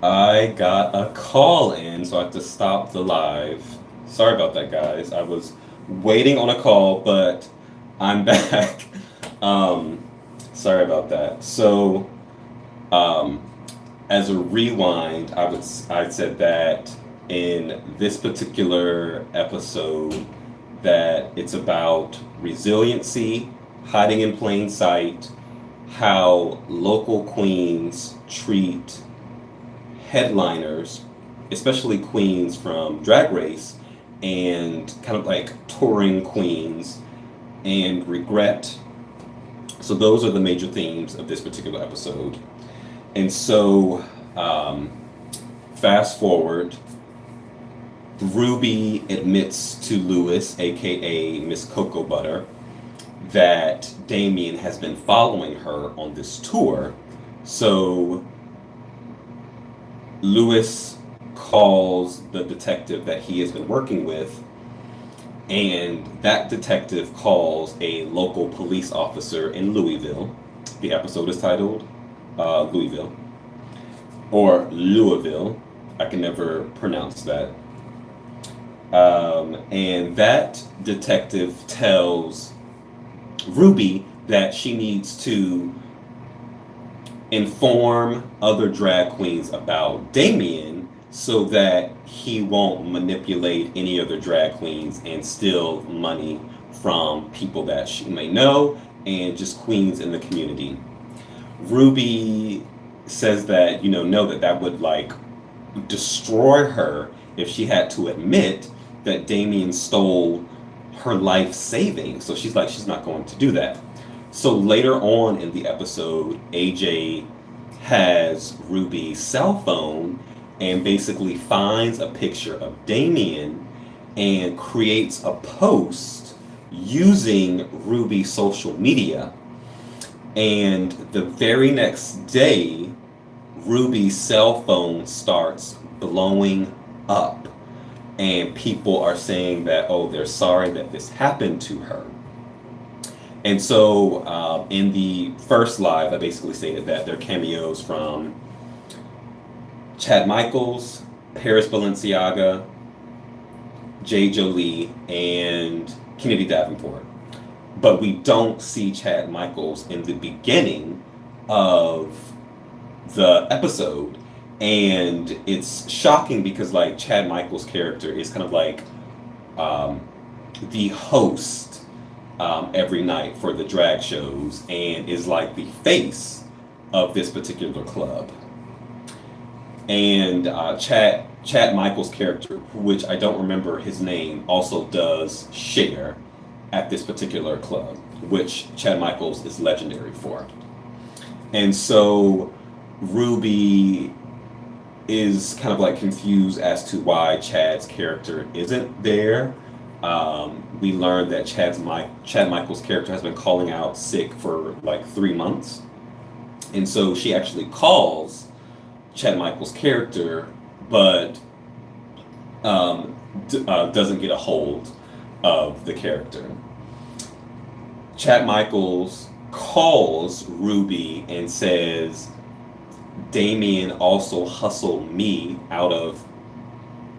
I got a call in, so I have to stop the live. Sorry about that, guys. I was waiting on a call, but I'm back. Um, Sorry about that. So, um, as a rewind, I said that in this particular episode that it's about resiliency, hiding in plain sight, how local queens treat headliners, especially queens from Drag Race, and kind of like touring queens, and regret. So those are the major themes of this particular episode. And so, um, fast forward, Ruby admits to Lewis, aka Miss Cocoa Butter, that Damien has been following her on this tour. So Lewis calls the detective that he has been working with, and that detective calls a local police officer in Louisville. The episode is titled Louisville or Louisville. I can never pronounce that. And that detective tells Ruby that she needs to inform other drag queens about Damien so that he won't manipulate any other drag queens and steal money from people that she may know and just queens in the community. Ruby says that, know that that would like destroy her if she had to admit that Damien stole her life savings. So she's like, she's not going to do that. So later on in the episode, AJ has Ruby's cell phone and basically finds a picture of Damien and creates a post using Ruby's social media. And the very next day, Ruby's cell phone starts blowing up. And people are saying that, oh, they're sorry that this happened to her. And so in the first live, I basically stated that they're cameos from Chad Michaels, Paris Balenciaga, Jay Jolie, and Kennedie Davenport. But we don't see Chad Michaels in the beginning of the episode. And it's shocking because like Chad Michaels' character is kind of like the host every night for the drag shows and is like the face of this particular club. And Chad Michaels' character, which I don't remember his name, also does share at this particular club, which Chad Michaels is legendary for. And so Ruby is kind of like confused as to why Chad's character isn't there. We learned that Chad Michaels' character has been calling out sick for like 3 months. And so she actually calls Chad Michaels' character, but doesn't get a hold of the character. Chad Michaels calls Ruby and says, Damien also hustled me out of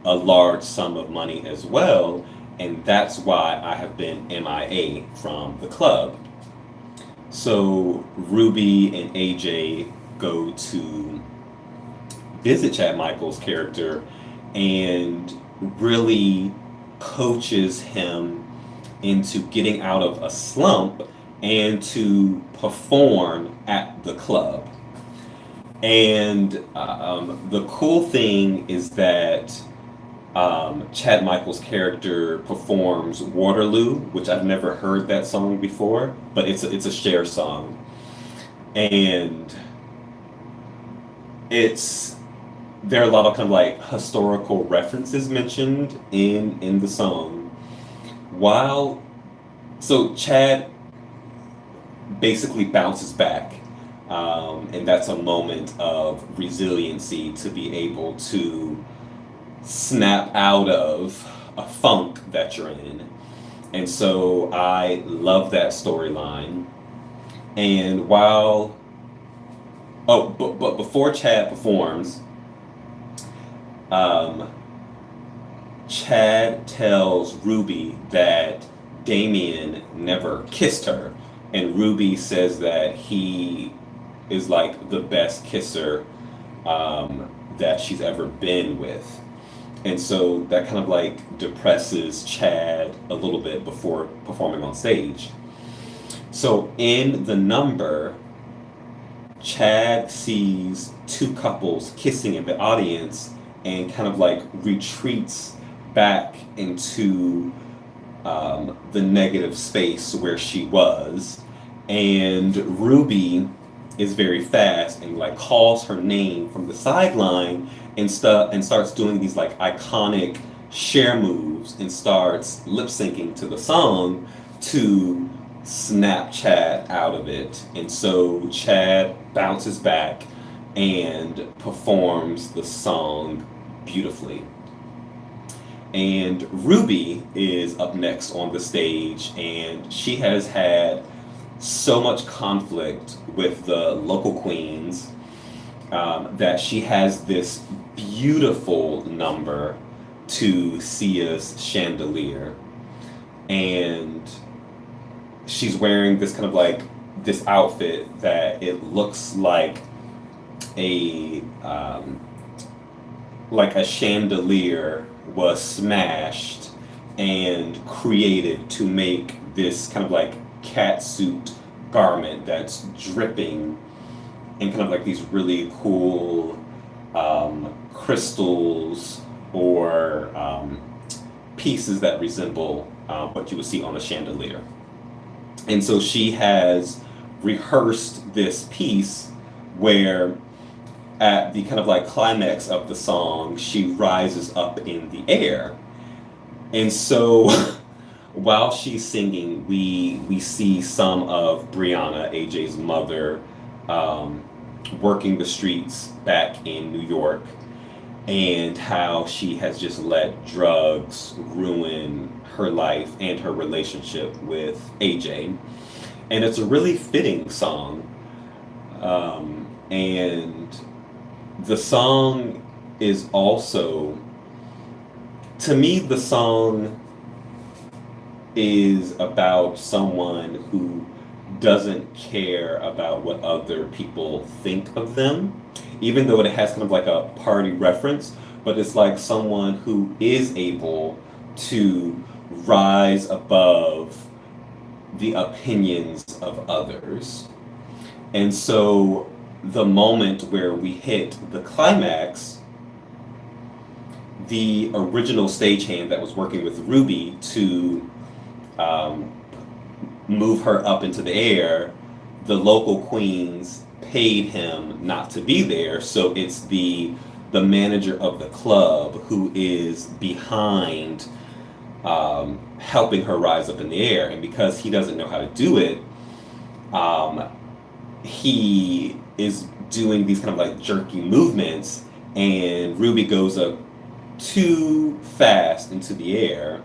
a large sum of money as well, and that's why I have been MIA from the club. So Ruby and AJ go to visit Chad Michaels' character and really coaches him into getting out of a slump and to perform at the club. And the cool thing is that Chad Michaels' character performs Waterloo, which I've never heard that song before, but it's a Cher song, and there are a lot of kind of like historical references mentioned in the song. While so Chad basically bounces back. And that's a moment of resiliency to be able to snap out of a funk that you're in. And so I love that storyline. And while, but before Chad performs, um, Chad tells Ruby that Damien never kissed her, and Ruby says that he is like the best kisser that she's ever been with. And so that kind of like depresses Chad a little bit before performing on stage. So in the number, Chad sees two couples kissing in the audience and kind of like retreats back into the negative space where she was. And Ruby is very fast and like calls her name from the sideline and starts doing these like iconic share moves and starts lip syncing to the song to snap Chad out of it. And so Chad bounces back and performs the song beautifully. And Ruby is up next on the stage, and she has had so much conflict with the local queens that she has this beautiful number to Sia's chandelier. And she's wearing this kind of like this outfit that it looks like a chandelier was smashed and created to make this kind of like catsuit garment that's dripping in kind of like these really cool crystals or pieces that resemble what you would see on a chandelier. And so she has rehearsed this piece where at the kind of like climax of the song, she rises up in the air. And so while she's singing, we see some of Brianna, AJ's mother, working the streets back in New York, and how she has just let drugs ruin her life and her relationship with AJ. And it's a really fitting song. And the song is also, to me, the song is about someone who doesn't care about what other people think of them, even though it has kind of like a party reference, but it's like someone who is able to rise above the opinions of others. And so the moment where we hit the climax, the original stagehand that was working with Ruby to move her up into the air, the local queens paid him not to be there, so it's the manager of the club who is behind helping her rise up in the air. And because he doesn't know how to do it, he is doing these kind of like jerky movements, and Ruby goes up too fast into the air,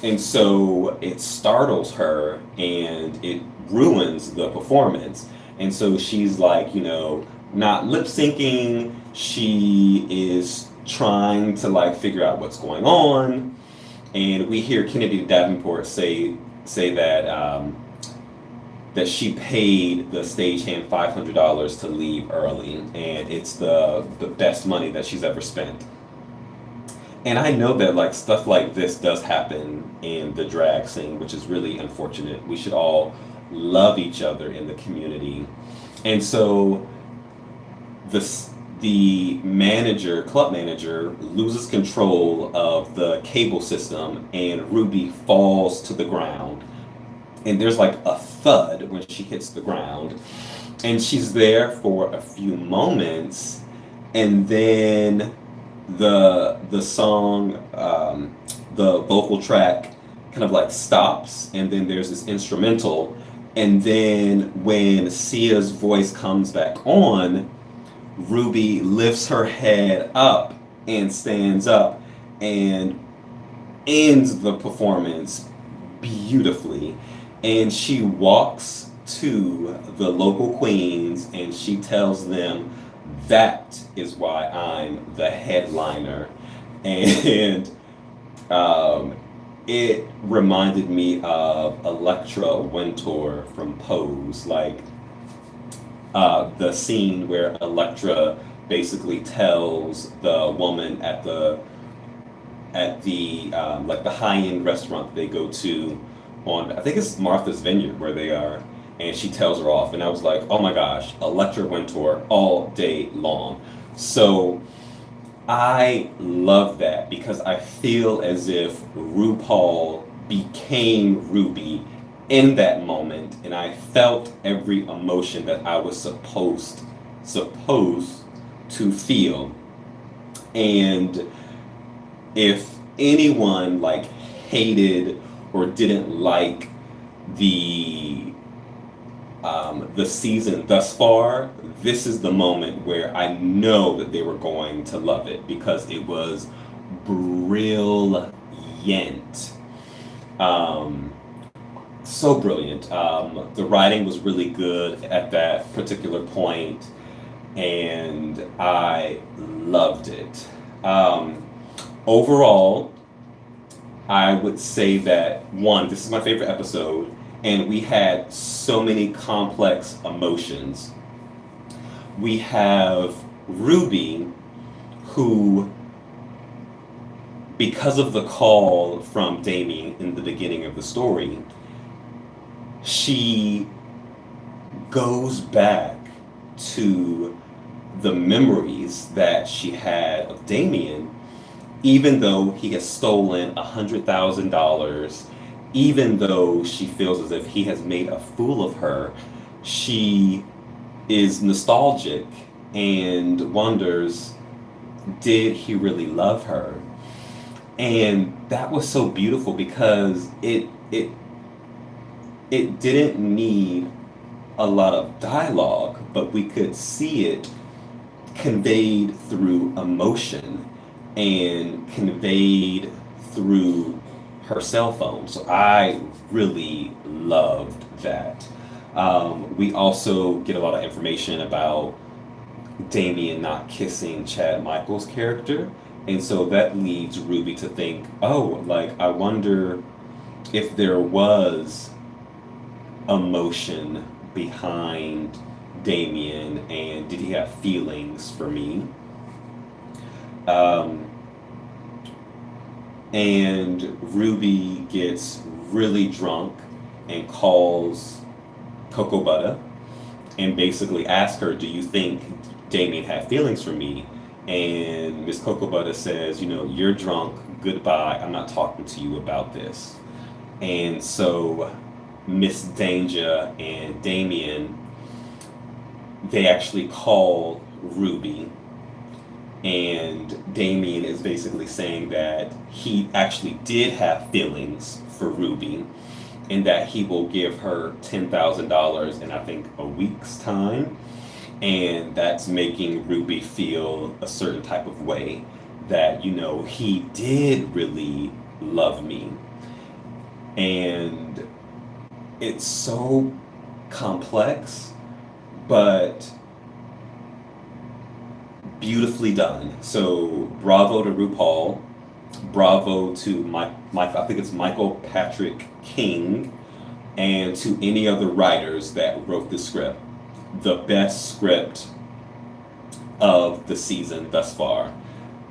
and so it startles her and it ruins the performance. And so she's like, not lip syncing, she is trying to like figure out what's going on. And we hear Kennedie Davenport say that that she paid the stagehand $500 to leave early, and it's the best money that she's ever spent. And I know that like stuff like this does happen in the drag scene, which is really unfortunate. We should all love each other in the community. And so the club manager, loses control of the cable system, and Ruby falls to the ground. And there's like a thud when she hits the ground. And she's there for a few moments, and then the song, the vocal track kind of like stops, and then there's this instrumental. And then when Sia's voice comes back on, Ruby lifts her head up and stands up and ends the performance beautifully. And she walks to the local queens and she tells them that is why I'm the headliner. And it reminded me of Elektra Wintour from Pose, like the scene where Elektra basically tells the woman at the like the high-end restaurant that they go to on, I think it's Martha's Vineyard where they are, and she tells her off, and I was like, oh my gosh, Elektra Wintour all day long. So I love that because I feel as if RuPaul became Ruby in that moment, and I felt every emotion that I was supposed to feel. And if anyone like hated or didn't like the the season thus far, this is the moment where I know that they were going to love it because it was brilliant. So brilliant. The writing was really good at that particular point, and I loved it. Overall, I would say that one, this is my favorite episode, and we had so many complex emotions. We have Ruby, who, because of the call from Damien in the beginning of the story, she goes back to the memories that she had of Damien, even though he has stolen $100,000, even though she feels as if he has made a fool of her, she is nostalgic and wonders, did he really love her? And that was so beautiful because it didn't need a lot of dialogue, but we could see it conveyed through emotion and conveyed through her cell phone. So I really loved that. We also get a lot of information about Damien not kissing Chad Michaels' character. And so that leads Ruby to think, oh, like, I wonder if there was emotion behind Damien and did he have feelings for me? And Ruby gets really drunk and calls Cocoa Butter and basically asks her, do you think Damien had feelings for me? And Miss Cocoa Butter says, you know, you're drunk, goodbye, I'm not talking to you about this. And so Miss Danger and Damien, they actually call Ruby, and Damien is basically saying that he actually did have feelings for Ruby and that he will give her $10,000 in, I think, a week's time. And that's making Ruby feel a certain type of way that, you know, he did really love me. And it's so complex, but beautifully done. So bravo to RuPaul, bravo to I think it's Michael Patrick King, and to any other writers that wrote the script. The best script of the season thus far.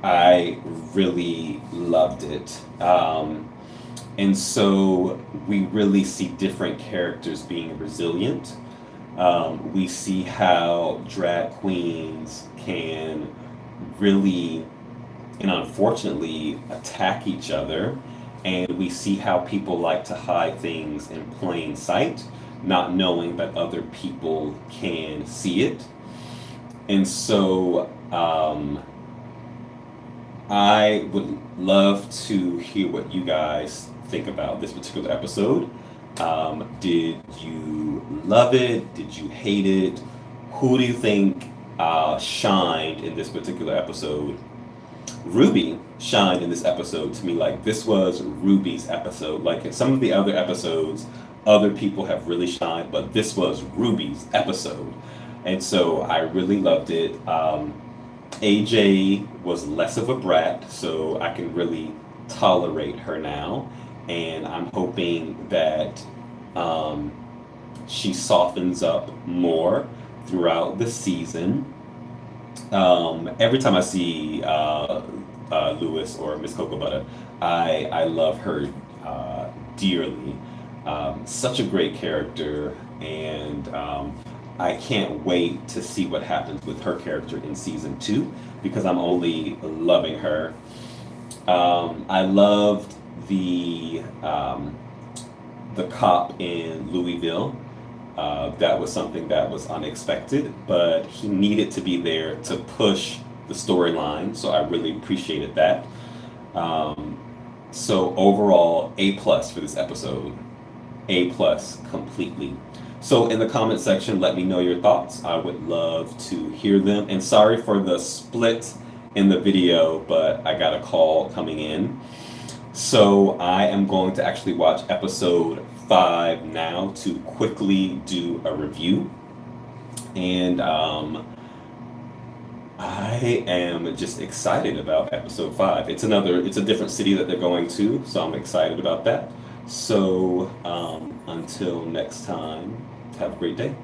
I really loved it. And so we really see different characters being resilient. We see how drag queens can really and unfortunately attack each other. And we see how people like to hide things in plain sight, not knowing that other people can see it. And so I would love to hear what you guys think about this particular episode. Did you love it? Did you hate it? Who do you think shined in this particular episode? Ruby shined in this episode to me. Like, this was Ruby's episode. Like, in some of the other episodes, other people have really shined, but this was Ruby's episode. And so I really loved it. AJ was less of a brat, so I can really tolerate her now. And I'm hoping that um, she softens up more throughout the season. Every time I see Lewis or Miss Cocoa Butter, I love her dearly. Such a great character, and I can't wait to see what happens with her character in season two because I'm only loving her. I loved the cop in Louisville. That was something that was unexpected, but he needed to be there to push the storyline, so I really appreciated that. Um, so overall, A plus for this episode. A plus completely. So in the comment section, let me know your thoughts. I would love to hear them. And sorry for the split in the video, but I got a call coming in. So I am going to actually watch episode 5 now to quickly do a review. And I am just excited about episode 5. It's a different city that they're going to, so I'm excited about that. So until next time, have a great day.